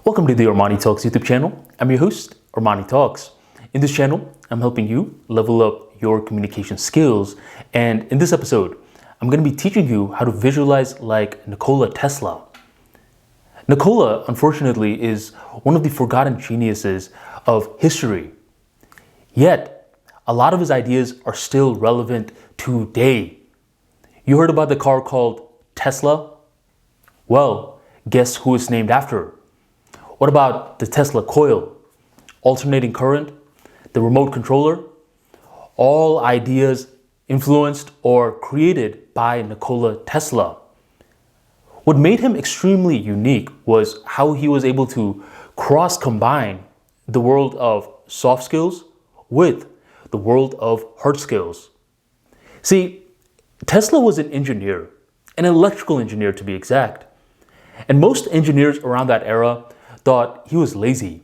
Welcome to the Armani Talks YouTube channel. I'm your host, Armani Talks. In this channel, I'm helping you level up your communication skills. And in this episode, I'm going to be teaching you how to visualize like Nikola Tesla. Nikola, unfortunately, is one of the forgotten geniuses of history. Yet, a lot of his ideas are still relevant today. You heard about the car called Tesla? Well, guess who it's named after? What about the Tesla coil, alternating current, the remote controller? All ideas influenced or created by Nikola Tesla. What made him extremely unique was how he was able to cross-combine the world of soft skills with the world of hard skills. See, Tesla was an engineer, an electrical engineer to be exact. And most engineers around that era thought he was lazy.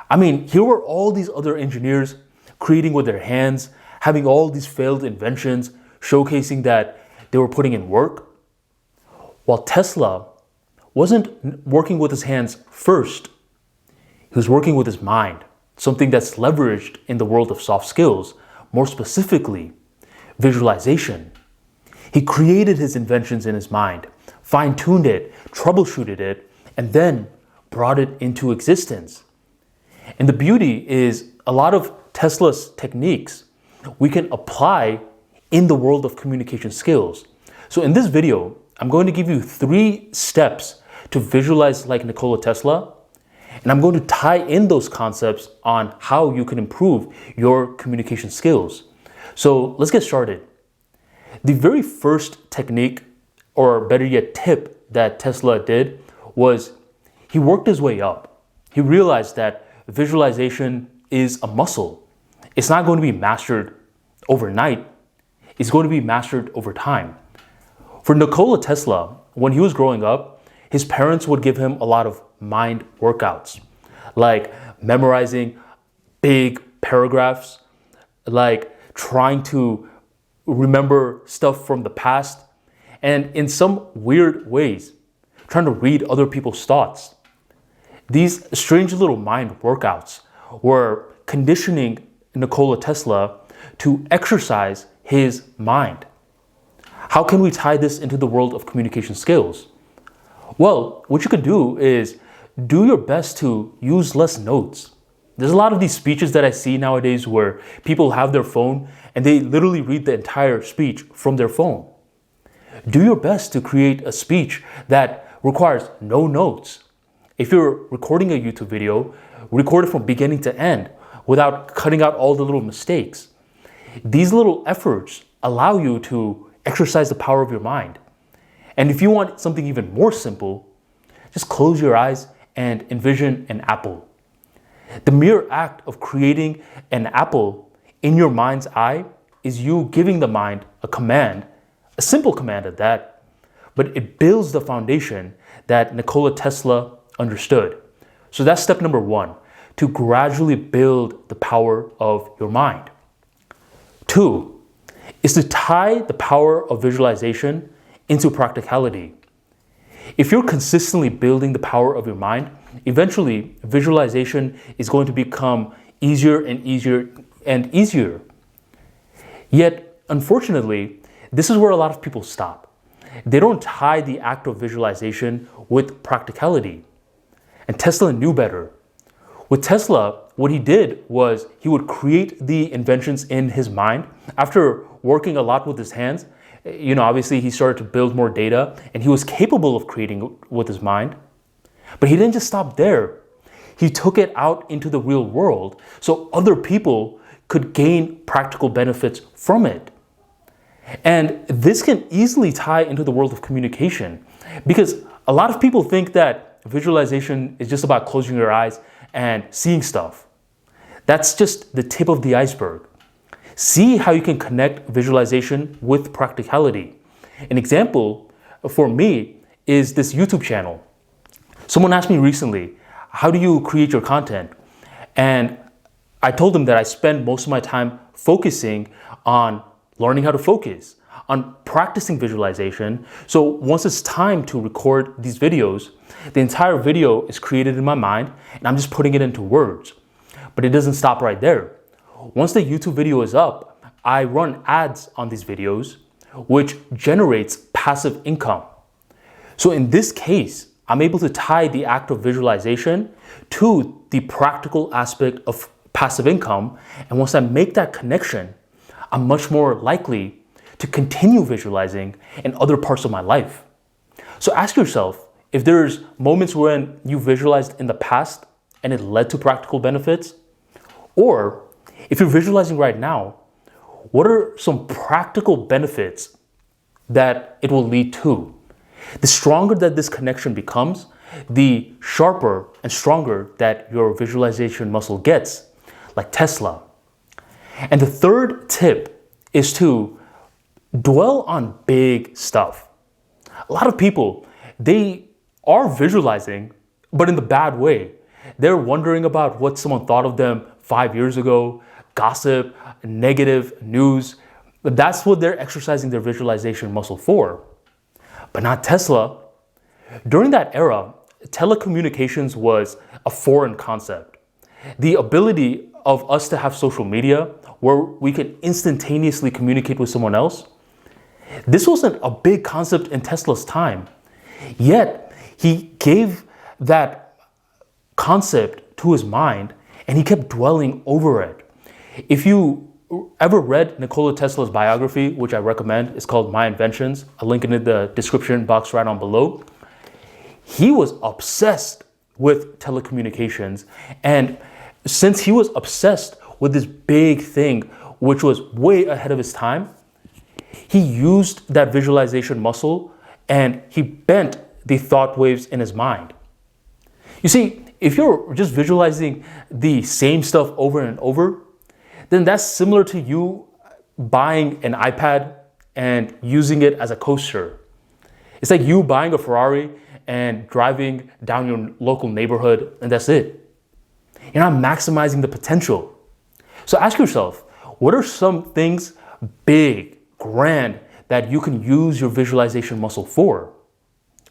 I mean, here were all these other engineers creating with their hands, having all these failed inventions, showcasing that they were putting in work. While Tesla wasn't working with his hands first, he was working with his mind, something that's leveraged in the world of soft skills, more specifically, visualization. He created his inventions in his mind, fine-tuned it, troubleshooted it, and then brought it into existence. And the beauty is a lot of Tesla's techniques we can apply in the world of communication skills. So in this video, I'm going to give you 3 steps to visualize like Nikola Tesla, and I'm going to tie in those concepts on how you can improve your communication skills. So let's get started. The very first technique, or better yet tip, that Tesla did was he worked his way up. He realized that visualization is a muscle. It's not going to be mastered overnight. It's going to be mastered over time. For Nikola Tesla, when he was growing up, his parents would give him a lot of mind workouts, like memorizing big paragraphs, like trying to remember stuff from the past, and in some weird ways, trying to read other people's thoughts. These strange little mind workouts were conditioning Nikola Tesla to exercise his mind. How can we tie this into the world of communication skills? Well, what you can do is do your best to use less notes. There's a lot of these speeches that I see nowadays where people have their phone and they literally read the entire speech from their phone. Do your best to create a speech that requires no notes. If you're recording a YouTube video, record it from beginning to end without cutting out all the little mistakes. These little efforts allow you to exercise the power of your mind. And if you want something even more simple, just close your eyes and envision an apple. The mere act of creating an apple in your mind's eye is you giving the mind a command, a simple command at that, but it builds the foundation that Nikola Tesla understood. So that's step number 1, to gradually build the power of your mind. 2 is to tie the power of visualization into practicality. If you're consistently building the power of your mind, eventually visualization is going to become easier and easier and easier. Yet, unfortunately, this is where a lot of people stop. They don't tie the act of visualization with practicality. And Tesla knew better. With Tesla, what he did was he would create the inventions in his mind. After working a lot with his hands, obviously he started to build more data and he was capable of creating with his mind. But he didn't just stop there. He took it out into the real world so other people could gain practical benefits from it. And this can easily tie into the world of communication because a lot of people think that visualization is just about closing your eyes and seeing stuff. That's just the tip of the iceberg. See how you can connect visualization with practicality. An example for me is this YouTube channel. Someone asked me recently, how do you create your content? And I told them that I spend most of my time focusing on learning how to focus, on practicing visualization. So once it's time to record these videos, the entire video is created in my mind and I'm just putting it into words. But it doesn't stop right there. Once the YouTube video is up, I run ads on these videos, which generates passive income. So in this case, I'm able to tie the act of visualization to the practical aspect of passive income. And once I make that connection, I'm much more likely to continue visualizing in other parts of my life. So ask yourself, if there's moments when you visualized in the past and it led to practical benefits, or if you're visualizing right now, what are some practical benefits that it will lead to? The stronger that this connection becomes, the sharper and stronger that your visualization muscle gets, like Tesla. And the third tip is to dwell on big stuff. A lot of people, they are visualizing, but in the bad way. They're wondering about what someone thought of them 5 years ago, gossip, negative news. That's what they're exercising their visualization muscle for. But not Tesla. During that era, telecommunications was a foreign concept. The ability of us to have social media where we could instantaneously communicate with someone else, this wasn't a big concept in Tesla's time. Yet, he gave that concept to his mind and he kept dwelling over it. If you ever read Nikola Tesla's biography, which I recommend, it's called My Inventions, I'll link it in the description box right on below. He was obsessed with telecommunications. And since he was obsessed with this big thing, which was way ahead of his time, he used that visualization muscle and he bent the thought waves in his mind. You see, if you're just visualizing the same stuff over and over, then that's similar to you buying an iPad and using it as a coaster. It's like you buying a Ferrari and driving down your local neighborhood, and that's it. You're not maximizing the potential. So ask yourself, what are some things big, grand, that you can use your visualization muscle for?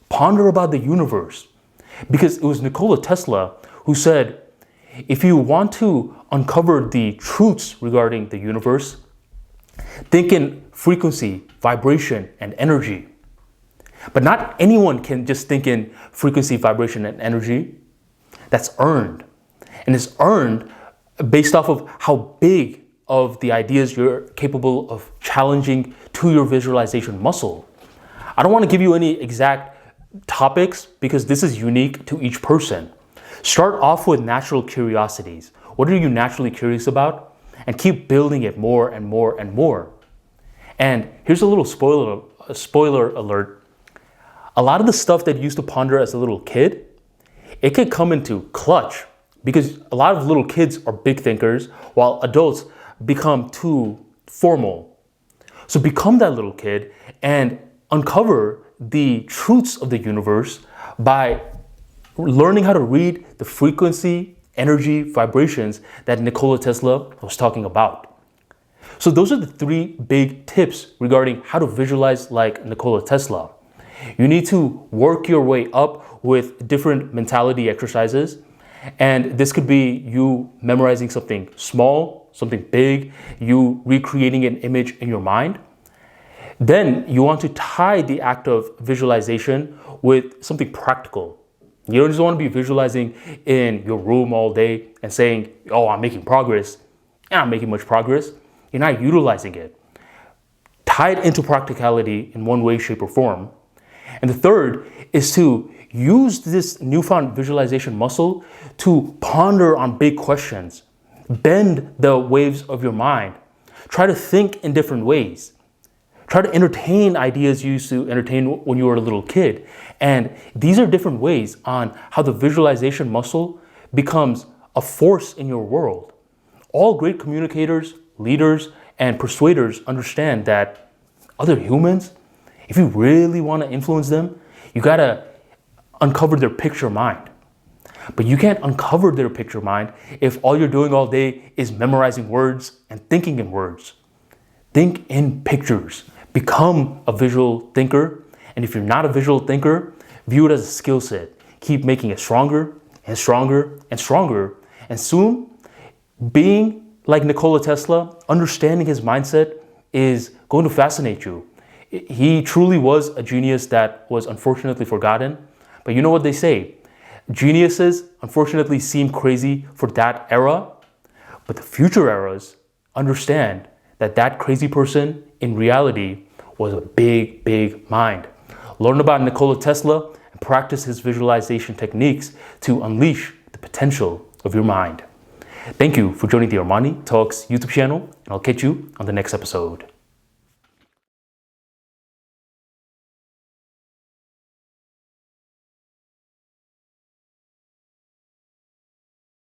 Ponder about the universe. Because it was Nikola Tesla who said, if you want to uncover the truths regarding the universe, think in frequency, vibration, and energy. But not anyone can just think in frequency, vibration, and energy. That's earned. And it's earned based off of how big of the ideas you're capable of challenging to your visualization muscle. I don't want to give you any exact topics because this is unique to each person. Start off with natural curiosities. What are you naturally curious about? And keep building it more and more and more. And here's a little spoiler alert. A lot of the stuff that you used to ponder as a little kid, it could come into clutch because a lot of little kids are big thinkers while adults become too formal. So become that little kid and uncover the truths of the universe by learning how to read the frequency, energy, vibrations that Nikola Tesla was talking about. So those are the 3 big tips regarding how to visualize like Nikola Tesla. You need to work your way up with different mentality exercises. And this could be you memorizing something small, something big, you recreating an image in your mind. Then you want to tie the act of visualization with something practical. You don't just want to be visualizing in your room all day and saying, oh, I'm making progress. And I'm making much progress. You're not utilizing it. Tie it into practicality in one way, shape, or form. And the third is to use this newfound visualization muscle to ponder on big questions. Bend the waves of your mind. Try to think in different ways. Try to entertain ideas you used to entertain when you were a little kid. And these are different ways on how the visualization muscle becomes a force in your world. All great communicators, leaders, and persuaders understand that other humans, if you really want to influence them, you gotta uncover their picture mind. But you can't uncover their picture mind if all you're doing all day is memorizing words and thinking in words. Think in pictures. Become a visual thinker. And if you're not a visual thinker, view it as a skill set. Keep making it stronger and stronger and stronger. And soon, being like Nikola Tesla, understanding his mindset is going to fascinate you. He truly was a genius that was unfortunately forgotten. But you know what they say? Geniuses unfortunately seem crazy for that era, but the future eras understand that that crazy person in reality was a big, big mind. Learn about Nikola Tesla and practice his visualization techniques to unleash the potential of your mind. Thank you for joining the Armani Talks YouTube channel, and I'll catch you on the next episode.